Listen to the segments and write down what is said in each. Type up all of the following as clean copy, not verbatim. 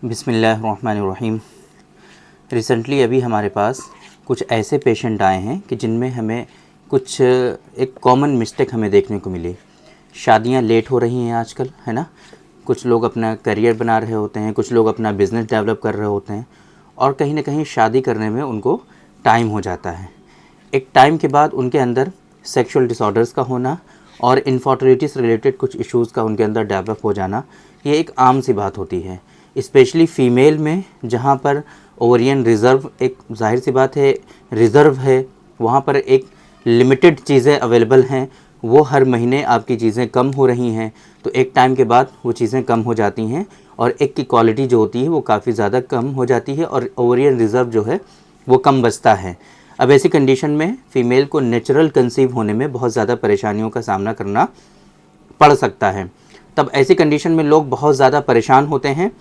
बिस्मिल्लाहिर्रहमानिर्रहीम। रिसेंटली अभी हमारे पास कुछ ऐसे पेशेंट आए हैं कि जिनमें हमें कुछ एक कॉमन मिस्टेक हमें देखने को मिली। शादियां लेट हो रही हैं आजकल, है ना। कुछ लोग अपना करियर बना रहे होते हैं, कुछ लोग अपना बिज़नेस डेवलप कर रहे होते हैं और कहीं ना कहीं शादी करने में उनको टाइम हो जाता है। एक टाइम के बाद उनके अंदर सेक्सुअल डिसऑर्डर्स का होना और इनफर्टिलिटी से रिलेटेड कुछ इश्यूज़ का उनके अंदर डेवलप हो जाना, ये एक आम सी बात होती है। स्पेशली फ़ीमेल में, जहाँ पर ओवरियन रिज़र्व, एक जाहिर सी बात है रिज़र्व है, वहाँ पर एक लिमिटेड चीज़ें अवेलेबल हैं, वो हर महीने आपकी चीज़ें कम हो रही हैं, तो एक टाइम के बाद वो चीज़ें कम हो जाती हैं और एक की क्वालिटी जो होती है वो काफ़ी ज़्यादा कम हो जाती है और ओवरियन रिज़र्व जो है वो कम बचता है। अब ऐसी कंडीशन में फ़ीमेल को नेचुरल कंसीव होने में बहुत ज़्यादा परेशानियों का सामना करना पड़ सकता है। तब ऐसी कंडीशन में लोग बहुत ज़्यादा परेशान होते हैं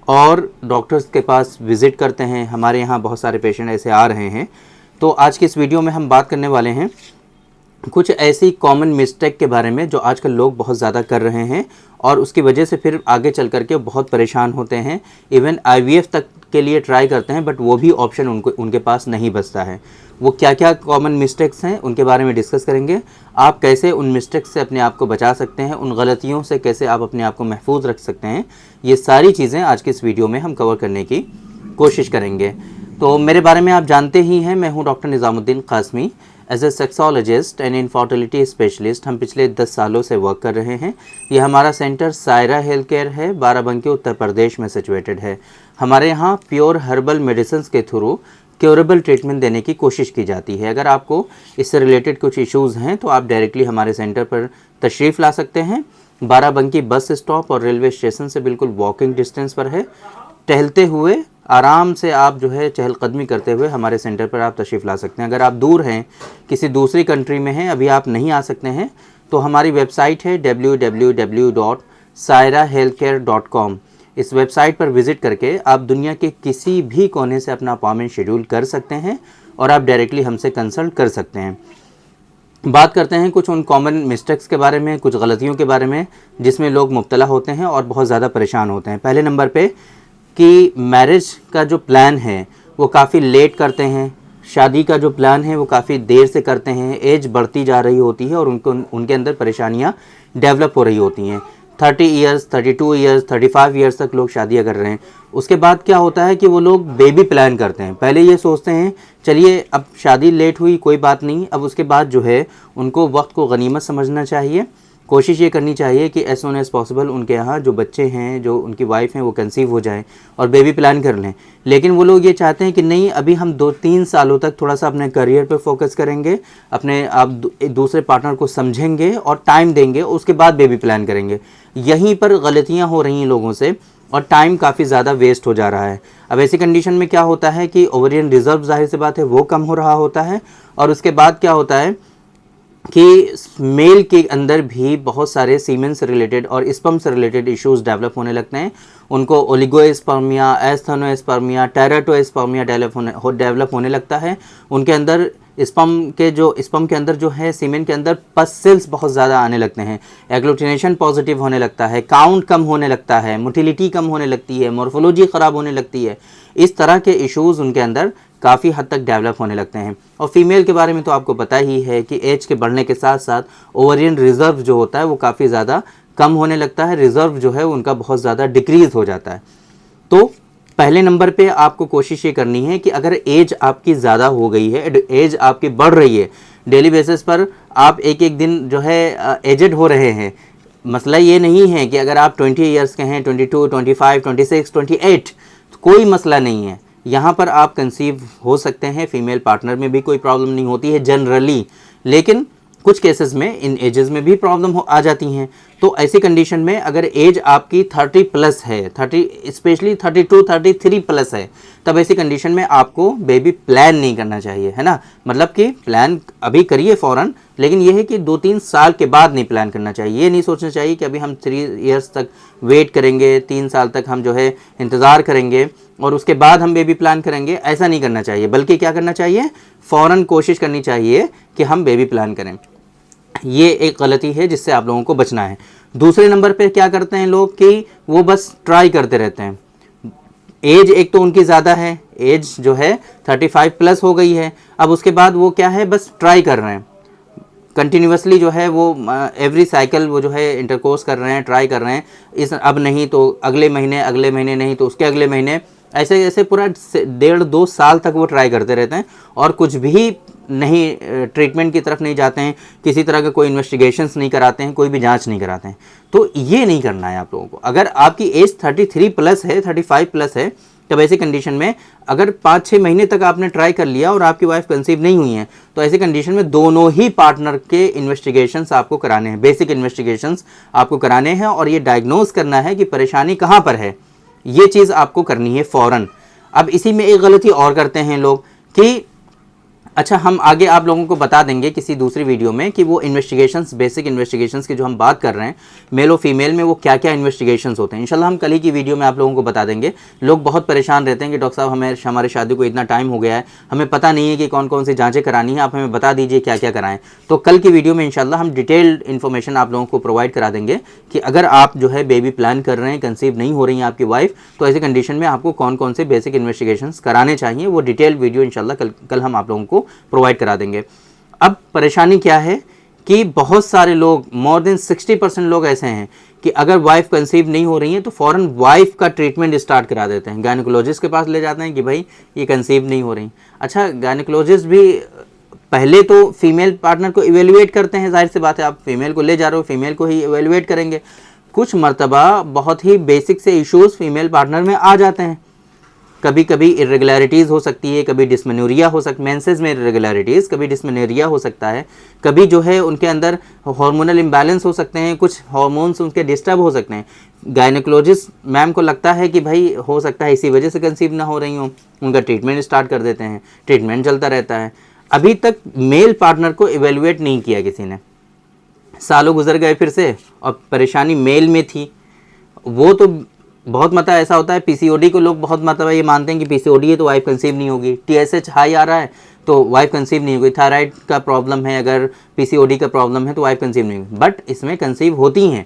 और डॉक्टर्स के पास विज़िट करते हैं। हमारे यहाँ बहुत सारे पेशेंट ऐसे आ रहे हैं। तो आज की इस वीडियो में हम बात करने वाले हैं कुछ ऐसी कॉमन मिस्टेक के बारे में जो आजकल लोग बहुत ज़्यादा कर रहे हैं और उसकी वजह से फिर आगे चल कर के बहुत परेशान होते हैं। इवन IVF तक के लिए ट्राई करते हैं, बट वो भी ऑप्शन उनके पास नहीं बचता है। वो क्या क्या कॉमन मिस्टेक्स हैं उनके बारे में डिस्कस करेंगे। आप कैसे उन मिस्टेक्स से अपने आप को बचा सकते हैं, उन गलतियों से कैसे आप अपने आप को महफूज रख सकते हैं, ये सारी चीज़ें आज के इस वीडियो में हम कवर करने की कोशिश करेंगे। तो मेरे बारे में आप जानते ही हैं, मैं हूँ doctor Nizamuddin Qasmi. As a sexologist and infertility specialist हम पिछले 10 सालों से वर्क कर रहे हैं। ये हमारा सेंटर सायरा हेल्थ केयर है, बाराबंकी उत्तर प्रदेश में सिचुएटेड है। हमारे यहाँ प्योर हर्बल मेडिसिन के थ्रू क्योरेबल ट्रीटमेंट देने की कोशिश की जाती है। अगर आपको इससे रिलेटेड कुछ इश्यूज़ हैं तो आप डायरेक्टली हमारे सेंटर पर तशरीफ़ ला सकते हैं। बाराबंकी बस स्टॉप और रेलवे स्टेशन से बिल्कुल वॉकिंग डिस्टेंस पर है। टहलते हुए आराम से आप जो है चहलकदमी करते हुए हमारे सेंटर पर आप तशरीफ़ ला सकते हैं। अगर आप दूर हैं, किसी दूसरी कंट्री में हैं, अभी आप नहीं आ सकते हैं, तो हमारी वेबसाइट है www.sairahealthcare.com। इस वेबसाइट पर विज़िट करके आप दुनिया के किसी भी कोने से अपना अपॉइंटमेंट शेड्यूल कर सकते हैं और आप डायरेक्टली हमसे कंसल्ट कर सकते हैं। बात करते हैं कुछ उन कॉमन मिस्टेक्स के बारे में, कुछ गलतियों के बारे में जिसमें लोग मुब्तला होते हैं और बहुत ज़्यादा परेशान होते हैं। पहले नंबर पे कि मैरिज का जो प्लान है वो काफ़ी लेट करते हैं। शादी का जो प्लान है वो काफ़ी देर से करते हैं। एज बढ़ती जा रही होती है और उनके अंदर परेशानियां डेवलप हो रही होती हैं। 30 ईयर्स, 32 ईयर्स, 35 ईयर्स तक लोग शादियां कर रहे हैं। उसके बाद क्या होता है कि वो लोग बेबी प्लान करते हैं। पहले ये सोचते हैं चलिए अब शादी लेट हुई कोई बात नहीं, अब उसके बाद जो है उनको वक्त को गनीमत समझना चाहिए। कोशिश ये करनी चाहिए कि एज सून एज़ पॉसिबल उनके यहाँ जो बच्चे हैं, जो उनकी वाइफ हैं, वो कंसीव हो जाएं और बेबी प्लान कर लें। लेकिन वो लोग ये चाहते हैं कि नहीं, अभी हम 2-3 सालों तक थोड़ा सा अपने करियर पे फोकस करेंगे, अपने आप दूसरे पार्टनर को समझेंगे और टाइम देंगे, उसके बाद बेबी प्लान करेंगे। यहीं पर गलतियाँ हो रही हैं लोगों से और टाइम काफ़ी ज़्यादा वेस्ट हो जा रहा है। अब ऐसी कंडीशन में क्या होता है कि ओवरियन रिजर्व, जाहिर सी बात है, वो कम हो रहा होता है और उसके बाद क्या होता है कि मेल के अंदर भी बहुत सारे सीमेन से रिलेटेड और स्पर्म से रिलेटेड इश्यूज डेवलप होने लगते हैं। उनको ओलिगोस्पर्मिया, एस्थेनोस्पर्मिया, टेराटोस्पर्मिया डेवलप होने लगता है। उनके अंदर स्पर्म के अंदर जो है, सीमेन के अंदर पस सेल्स बहुत ज़्यादा आने लगते हैं। एग्लूटिनेशन पॉजिटिव होने लगता है, काउंट कम होने लगता है, मोटिलिटी कम होने लगती है, मॉर्फोलॉजी ख़राब होने लगती है। इस तरह के इश्यूज़ उनके अंदर काफ़ी हद तक डेवलप होने लगते हैं। और फीमेल के बारे में तो आपको पता ही है कि एज के बढ़ने के साथ साथ ओवरियन रिजर्व जो होता है वो काफ़ी ज़्यादा कम होने लगता है। रिजर्व जो है उनका बहुत ज़्यादा डिक्रीज़ हो जाता है। तो पहले नंबर पे आपको कोशिश ये करनी है कि अगर एज आपकी ज़्यादा हो गई है, एज आपकी बढ़ रही है, डेली बेसिस पर आप एक एक दिन जो है एजड हो रहे हैं। मसला ये नहीं है कि अगर आप 20 ईयर्स के हैं, 22, 25, 26, 28, कोई मसला नहीं है। यहाँ पर आप कंसीव हो सकते हैं, फीमेल पार्टनर में भी कोई प्रॉब्लम नहीं होती है जनरली, लेकिन कुछ केसेस में इन एजेस में भी प्रॉब्लम आ जाती हैं। तो ऐसी कंडीशन में अगर एज आपकी 30 प्लस है, 30 स्पेशली 32, 33 प्लस है, तब ऐसी कंडीशन में आपको बेबी प्लान नहीं करना चाहिए, है ना। मतलब कि प्लान अभी करिए फ़ौरन, लेकिन यह है कि 2-3 साल के बाद नहीं प्लान करना चाहिए। ये नहीं सोचना चाहिए कि अभी हम 3 ईयर्स तक वेट करेंगे, 3 साल तक हम जो है इंतज़ार करेंगे और उसके बाद हम बेबी प्लान करेंगे। ऐसा नहीं करना चाहिए, बल्कि क्या करना चाहिए, फ़ौरन कोशिश करनी चाहिए कि हम बेबी प्लान करें। ये एक गलती है जिससे आप लोगों को बचना है। दूसरे नंबर पे क्या करते हैं लोग कि वो बस ट्राई करते रहते हैं। एज एक तो उनकी ज़्यादा है, एज जो है 35 प्लस हो गई है। अब उसके बाद वो क्या है, बस ट्राई कर रहे हैं कंटिन्यूसली, जो है वो एवरी साइकिल वो जो है इंटरकोर्स कर रहे हैं, ट्राई कर रहे हैं। इस अब नहीं तो अगले महीने नहीं तो उसके अगले महीने, ऐसे ऐसे पूरा 1.5-2 साल तक वो ट्राई करते रहते हैं और कुछ भी नहीं, ट्रीटमेंट की तरफ नहीं जाते हैं, किसी तरह का कोई इन्वेस्टिगेशंस नहीं कराते हैं, कोई भी जांच नहीं कराते हैं। तो ये नहीं करना है आप लोगों को। अगर आपकी एज 33 प्लस है, 35 प्लस है, तब ऐसी कंडीशन में अगर 5-6 महीने तक आपने ट्राई कर लिया और आपकी वाइफ कंसीव नहीं हुई है, तो ऐसी कंडीशन में दोनों ही पार्टनर के इन्वेस्टिगेशंस आपको कराने हैं, बेसिक इन्वेस्टिगेशंस आपको कराने हैं और ये डायग्नोज करना है कि परेशानी कहाँ पर है। ये चीज़ आपको करनी है फ़ौरन। अब इसी में एक गलती और करते हैं लोग कि अच्छा, हम आगे आप लोगों को बता देंगे किसी दूसरी वीडियो में कि वो इन्वेस्टिगेशंस, बेसिक इन्वेस्टिगेशंस की जो हम बात कर रहे हैं मेल और फीमेल में, वो क्या क्या इन्वेस्टिगेशंस होते हैं। इंशाल्लाह हम कल ही की वीडियो में आप लोगों को बता देंगे। लोग बहुत परेशान रहते हैं कि डॉक्टर साहब हमारी शादी को इतना टाइम हो गया है, हमें पता नहीं है कि कौन कौन सी जाँचें करानी है, आप हमें बता दीजिए क्या क्या कराएं। तो कल की वीडियो में इंशाल्लाह हम डिटेल्ड इन्फॉर्मेशन आप लोगों को प्रोवाइड करा देंगे कि अगर आप जो है बेबी प्लान कर रहे हैं, कंसीव नहीं हो रही है आपकी वाइफ, तो ऐसी कंडीशन में आपको कौन कौन से बेसिक इन्वेस्टिगेशंस कराने चाहिए, वो डिटेल वीडियो इंशाल्लाह कल हम आप लोगों को प्रोवाइड करा देंगे। अब परेशानी क्या है कि बहुत सारे लोग, मोर देन 60% लोग ऐसे हैं कि अगर वाइफ कंसीव नहीं हो रही है तो फौरन वाइफ का ट्रीटमेंट स्टार्ट करा देते हैं, गायनेकोलॉजिस्ट के पास ले जाते हैं कि भाई ये कंसीव नहीं हो रही। अच्छा, गायनेकोलॉजिस्ट भी पहले तो फीमेल पार्टनर को इवेल्युएट करते हैं, जाहिर सी बात है, आप फीमेल को ले जा रहे हो, फीमेल को ही इवेल्युएट करेंगे। कुछ मर्तबा बहुत ही बेसिक से इश्यूज फीमेल पार्टनर में आ जाते हैं, कभी कभी इरेगुलरिटीज़ हो सकती है, कभी डिस्मेनोरिया हो सकती है, मेंसेस में इरेगुलरिटीज़, कभी डिस्मेनोरिया हो सकता है, कभी जो है उनके अंदर हार्मोनल इम्बैलेंस हो सकते हैं, कुछ हार्मोन्स उनके डिस्टर्ब हो सकते हैं। गायनेकोलॉजिस्ट मैम को लगता है कि भाई हो सकता है इसी वजह से कंसीव ना हो रही हो, उनका ट्रीटमेंट स्टार्ट कर देते हैं, ट्रीटमेंट चलता रहता है। अभी तक मेल पार्टनर को इवेल्युएट नहीं किया किसी ने, सालों गुजर गए फिर से और परेशानी मेल में थी। वो तो बहुत मतलब ऐसा होता है, पीसीओडी को लोग बहुत मतलब ये मानते हैं कि पीसीओडी है तो वाइफ कंसीव नहीं होगी, टीएसएच हाई आ रहा है तो वाइफ कंसीव नहीं होगी, थायराइड का प्रॉब्लम है, अगर पीसीओडी का प्रॉब्लम है तो वाइफ कंसीव नहीं होगी। बट इसमें कंसीव होती हैं,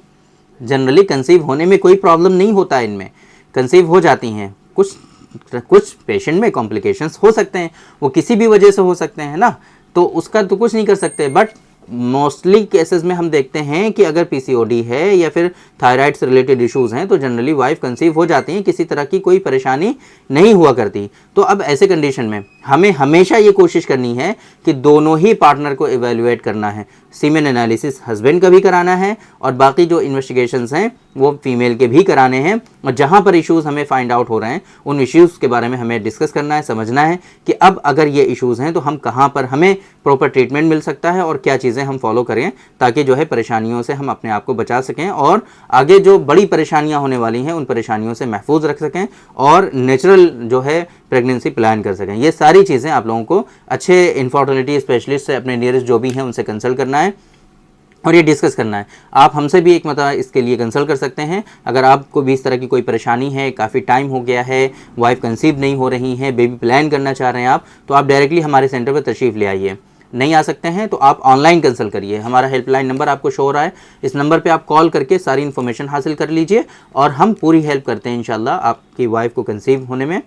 जनरली कंसीव होने में कोई प्रॉब्लम नहीं होता है, इनमें कंसीव हो जाती हैं। कुछ पेशेंट में कॉम्प्लिकेशंस हो सकते हैं, वो किसी भी वजह से हो सकते हैं ना, तो उसका तो कुछ नहीं कर सकते। बट मोस्टली केसेस में हम देखते हैं कि अगर पीसीओडी है या फिर थायराइड से रिलेटेड इश्यूज हैं तो जनरली वाइफ कंसीव हो जाती हैं, किसी तरह की कोई परेशानी नहीं हुआ करती। तो अब ऐसे कंडीशन में हमें हमेशा ये कोशिश करनी है कि दोनों ही पार्टनर को इवेल्युएट करना है। सीमेन एनालिसिस हस्बैंड का भी कराना है और बाकी जो इन्वेस्टिगेशंस हैं वो फीमेल के भी कराने हैं, और जहाँ पर इश्यूज़ हमें फाइंड आउट हो रहे हैं उन इश्यूज़ के बारे में हमें डिस्कस करना है, समझना है कि अब अगर ये इश्यूज़ हैं तो हम कहाँ पर हमें प्रॉपर ट्रीटमेंट मिल सकता है और क्या चीज़ें हम फॉलो करें ताकि जो है परेशानियों से हम अपने आप को बचा सकें और आगे जो बड़ी परेशानियां होने वाली हैं उन परेशानियों से महफूज रख सकें और नेचुरल जो है प्रेगनेंसी प्लान कर सकें। ये सारी चीज़ें आप लोगों को अच्छे इनफर्टिलिटी स्पेशलिस्ट से, अपने नियरेस्ट जो भी हैं उनसे कंसल्ट करना है और ये डिस्कस करना है। आप हमसे भी एक मतलब इसके लिए कंसल्ट कर सकते हैं। अगर आपको भी इस तरह की कोई परेशानी है, काफ़ी टाइम हो गया है, वाइफ कंसीव नहीं हो रही है, बेबी प्लान करना चाह रहे हैं आप, तो आप डायरेक्टली हमारे सेंटर पर तशरीफ़ ले आइए। नहीं आ सकते हैं तो आप ऑनलाइन कंसल्ट करिए, हमारा हेल्पलाइन नंबर आपको शो हो रहा है, इस नंबर पे आप कॉल करके सारी इन्फॉर्मेशन हासिल कर लीजिए और हम पूरी हेल्प करते हैं इंशाल्लाह आपकी वाइफ को कंसीव होने में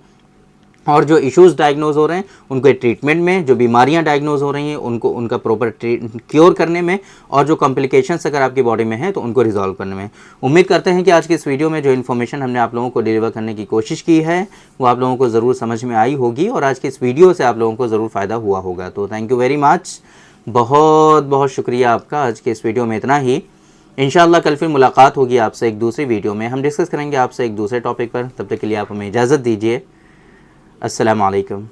और जो इश्यूज़ डायग्नोज हो रहे हैं उनके ट्रीटमेंट में, जो बीमारियां डायग्नोज हो रही हैं उनको उनका प्रॉपर क्योर करने में और जो कॉम्प्लिकेशंस अगर आपकी बॉडी में हैं तो उनको रिजॉल्व करने में। उम्मीद करते हैं कि आज की इस वीडियो में जो इन्फॉर्मेशन हमने आप लोगों को डिलीवर करने की कोशिश की है वो आप लोगों को ज़रूर समझ में आई होगी और आज की इस वीडियो से आप लोगों को ज़रूर फ़ायदा हुआ होगा। तो थैंक यू वेरी मच, बहुत बहुत शुक्रिया आपका। आज के इस वीडियो में इतना ही, इंशाअल्लाह कल फिर मुलाकात होगी आपसे एक दूसरी वीडियो में, हम डिस्कस करेंगे आपसे एक दूसरे टॉपिक पर। तब तक के लिए आप हमें इजाज़त दीजिए। अस्सलाम वालेकुम।